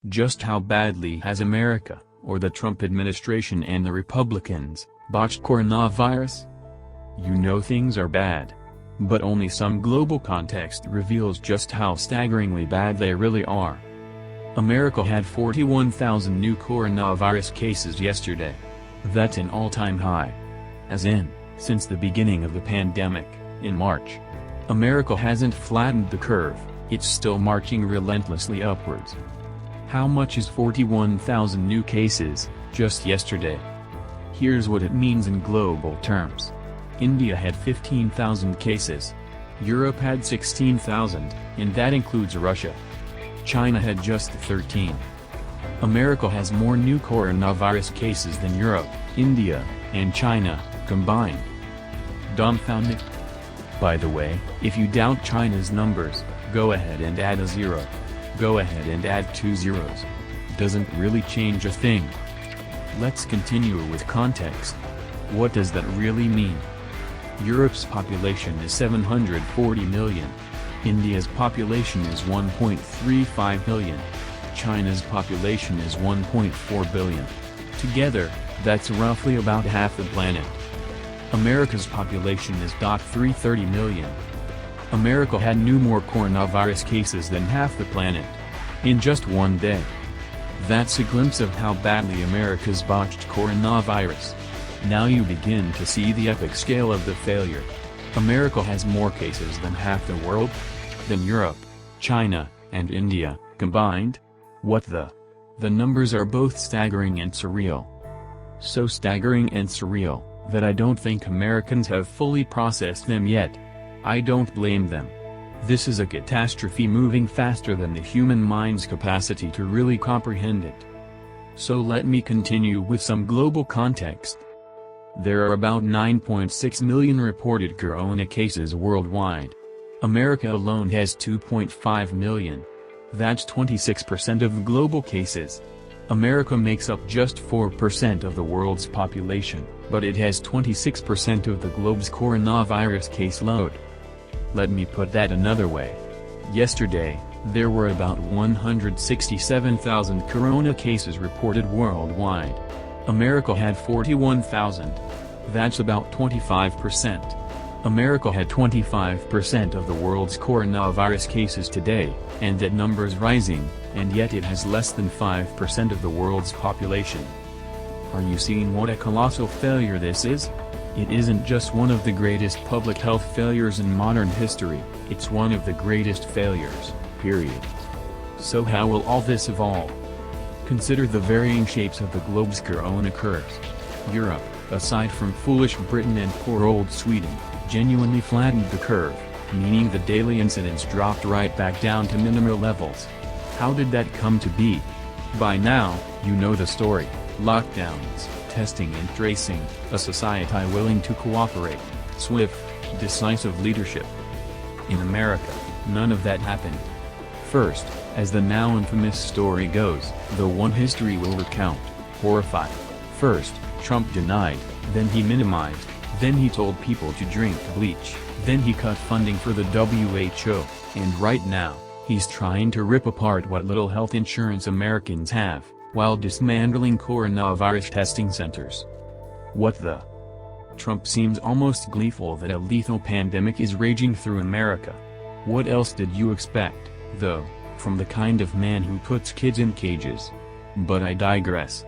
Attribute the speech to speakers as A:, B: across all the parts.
A: Just how badly has America, or the Trump administration and the Republicans, botched coronavirus? You know things are bad. But only some global context reveals just how staggeringly bad they really are. America had 41,000 new coronavirus cases yesterday. That's an all-time high. As in, since the beginning of the pandemic, in March. America hasn't flattened the curve, it's still marching relentlessly upwards. How much is 41,000 new cases, just yesterday? Here's what it means in global terms. India had 15,000 cases. Europe had 16,000, and that includes Russia. China had just 13. America has more new coronavirus cases than Europe, India, and China, combined. Dumbfounded? By the way, if you doubt China's numbers, go ahead and add a zero. Go ahead and add 2 zeros. Doesn't really change a thing. Let's continue with context. What does that really mean? Europe's population is 740 million. India's population is 1.35 billion. China's population is 1.4 billion. Together, that's roughly about half the planet. America's population is 330 million. America had more coronavirus cases than half the planet. In just one day. That's a glimpse of how badly America's botched coronavirus. Now you begin to see the epic scale of the failure. America has more cases than half the world? Than Europe, China, and India, combined? What the? The numbers are both staggering and surreal. So staggering and surreal, that I don't think Americans have fully processed them yet. I don't blame them. This is a catastrophe moving faster than the human mind's capacity to really comprehend it. So let me continue with some global context. There are about 9.6 million reported corona cases worldwide. America alone has 2.5 million. That's 26% of global cases. America makes up just 4% of the world's population, but it has 26% of the globe's coronavirus caseload. Let me put that another way. Yesterday, there were about 167,000 corona cases reported worldwide. America had 41,000. That's about 25%. America had 25% of the world's coronavirus cases today, and that number's rising, and yet it has less than 5% of the world's population. Are you seeing what a colossal failure this is? It isn't just one of the greatest public health failures in modern history, it's one of the greatest failures, period. So how will all this evolve? Consider the varying shapes of the globe's corona curves. Europe, aside from foolish Britain and poor old Sweden, genuinely flattened the curve, meaning the daily incidence dropped right back down to minimal levels. How did that come to be? By now, you know the story: lockdowns, testing and tracing, a society willing to cooperate, swift, decisive leadership. In America, none of that happened. First, as the now infamous story goes, the one history will recount, horrified. First, Trump denied, then he minimized, then he told people to drink bleach, then he cut funding for the WHO, and right now, he's trying to rip apart what little health insurance Americans have, while dismantling coronavirus testing centers. What the? Trump seems almost gleeful that a lethal pandemic is raging through America. What else did you expect, though, from the kind of man who puts kids in cages? But I digress.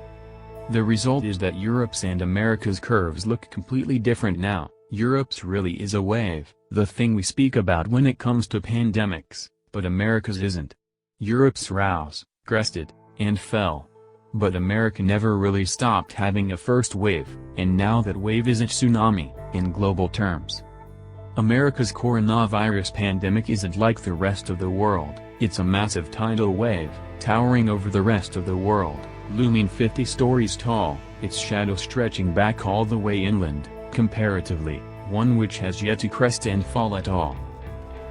A: The result is that Europe's and America's curves look completely different now. Europe's really is a wave, the thing we speak about when it comes to pandemics, but America's isn't. Europe's rose, crested, and fell. But America never really stopped having a first wave, and now that wave is a tsunami, in global terms. America's coronavirus pandemic isn't like the rest of the world, it's a massive tidal wave, towering over the rest of the world, looming 50 stories tall, its shadow stretching back all the way inland, comparatively, one which has yet to crest and fall at all.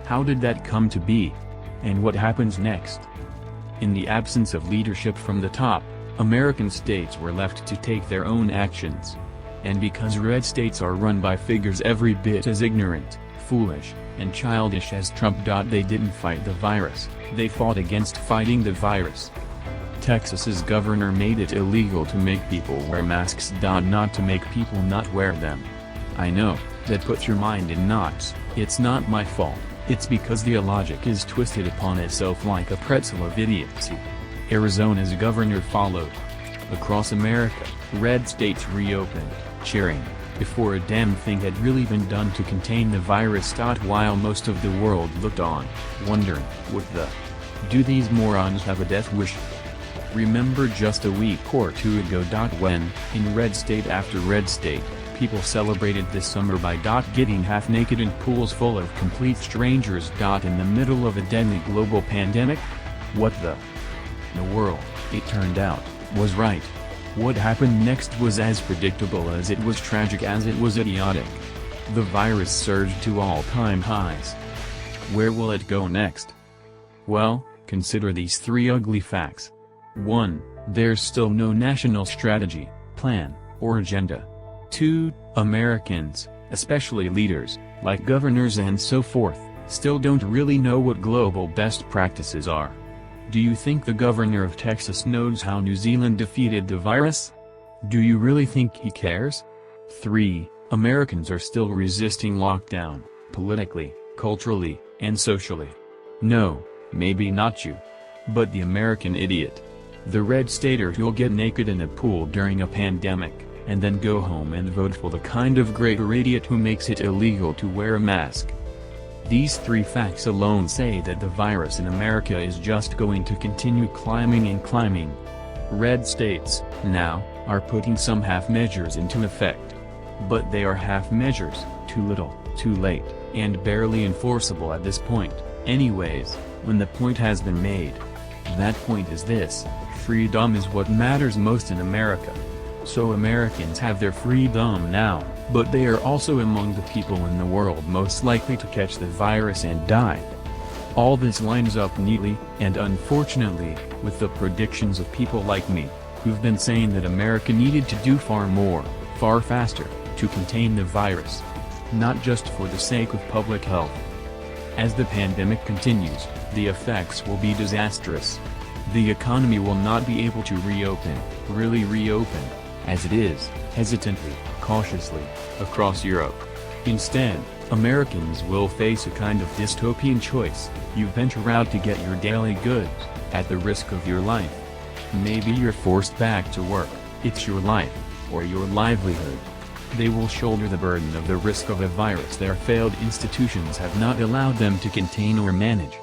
A: How did that come to be? And what happens next? In the absence of leadership from the top, American states were left to take their own actions. And because red states are run by figures every bit as ignorant, foolish, and childish as Trump, they didn't fight the virus, they fought against fighting the virus. Texas's governor made it illegal to make people wear masks. Not to make people not wear them. I know, that puts your mind in knots. It's not my fault, it's because the logic is twisted upon itself like a pretzel of idiocy. Arizona's governor followed. Across America, red states reopened, cheering, before a damn thing had really been done to contain the virus. While most of the world looked on, wondering, what the? Do these morons have a death wish? Remember just a week or two ago when, in red state after red state, people celebrated this summer by getting half-naked in pools full of complete strangers. In the middle of a deadly global pandemic? What the world, it turned out, was right. What happened next was as predictable as it was tragic as it was idiotic. The virus surged to all-time highs. Where will it go next? Well, consider these three ugly facts. 1. There's still no national strategy, plan, or agenda. 2. Americans, especially leaders, like governors and so forth, still don't really know what global best practices are. Do you think the governor of Texas knows how New Zealand defeated the virus? Do you really think he cares? 3. Americans are still resisting lockdown, politically, culturally, and socially. No, maybe not you. But the American idiot. The red stater who'll get naked in a pool during a pandemic, and then go home and vote for the kind of greater idiot who makes it illegal to wear a mask. These three facts alone say that the virus in America is just going to continue climbing and climbing. Red states, now, are putting some half measures into effect. But they are half measures, too little, too late, and barely enforceable at this point, anyways, when the point has been made. That point is this: freedom is what matters most in America. So Americans have their freedom now, but they are also among the people in the world most likely to catch the virus and die. All this lines up neatly, and unfortunately, with the predictions of people like me, who've been saying that America needed to do far more, far faster, to contain the virus. Not just for the sake of public health. As the pandemic continues, the effects will be disastrous. The economy will not be able to reopen, really reopen, as it is, hesitantly, cautiously, across Europe. Instead, Americans will face a kind of dystopian choice: you venture out to get your daily goods, at the risk of your life. Maybe you're forced back to work, it's your life, or your livelihood. They will shoulder the burden of the risk of a virus their failed institutions have not allowed them to contain or manage.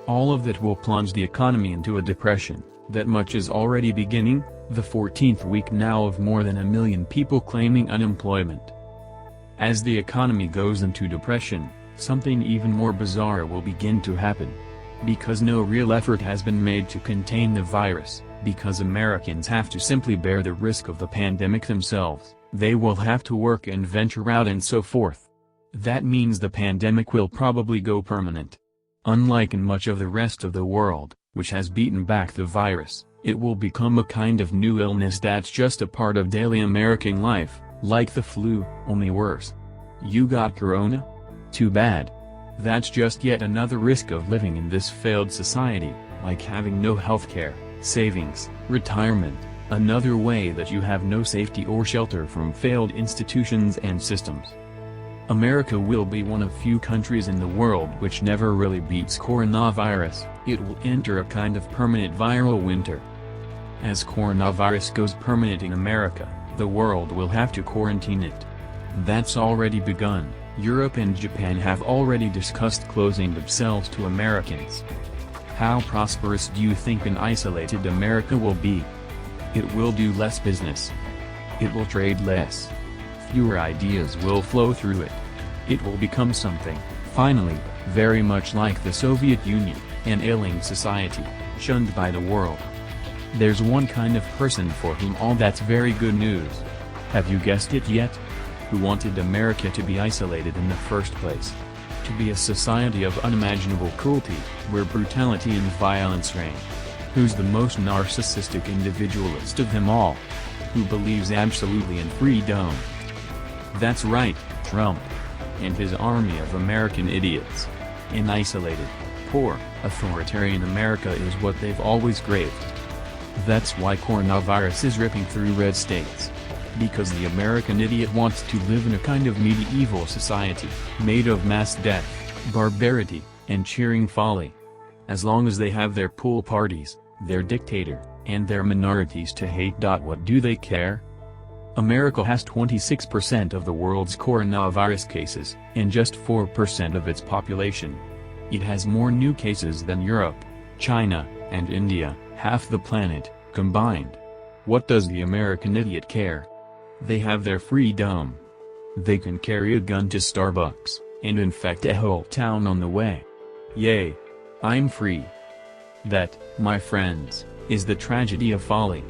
A: All of that will plunge the economy into a depression. That much is already beginning, the 14th week now of more than 1 million people claiming unemployment. As the economy goes into depression, something even more bizarre will begin to happen. Because no real effort has been made to contain the virus, because Americans have to simply bear the risk of the pandemic themselves, they will have to work and venture out and so forth. That means the pandemic will probably go permanent. Unlike in much of the rest of the world, which has beaten back the virus, it will become a kind of new illness that's just a part of daily American life, like the flu, only worse. You got corona? Too bad. That's just yet another risk of living in this failed society, like having no healthcare, savings, retirement, another way that you have no safety or shelter from failed institutions and systems. America will be one of few countries in the world which never really beats coronavirus. It will enter a kind of permanent viral winter. As coronavirus goes permanent in America, the world will have to quarantine it. That's already begun. Europe and Japan have already discussed closing themselves to Americans. How prosperous do you think an isolated America will be? It will do less business. It will trade less. Fewer ideas will flow through it. It will become something, finally, very much like the Soviet Union, an ailing society, shunned by the world. There's one kind of person for whom all that's very good news. Have you guessed it yet? Who wanted America to be isolated in the first place? To be a society of unimaginable cruelty, where brutality and violence reign. Who's the most narcissistic individualist of them all? Who believes absolutely in freedom? That's right, Trump. And his army of American idiots. An isolated, poor, authoritarian America is what they've always craved. That's why coronavirus is ripping through red states. Because the American idiot wants to live in a kind of medieval society, made of mass death, barbarity, and cheering folly. As long as they have their pool parties, their dictator, and their minorities to hate. What do they care? America has 26% of the world's coronavirus cases, and just 4% of its population. It has more new cases than Europe, China, and India, half the planet, combined. What does the American idiot care? They have their freedom. They can carry a gun to Starbucks, and infect a whole town on the way. Yay! I'm free. That, my friends, is the tragedy of folly.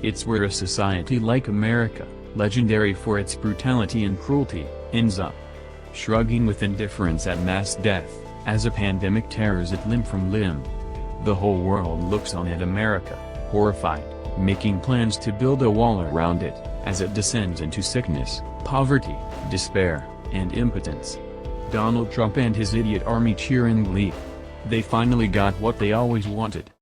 A: It's where a society like America, legendary for its brutality and cruelty, ends up. Shrugging with indifference at mass death, as a pandemic tears it limb from limb. The whole world looks on at America, horrified, making plans to build a wall around it, as it descends into sickness, poverty, despair, and impotence. Donald Trump and his idiot army cheer in glee. They finally got what they always wanted.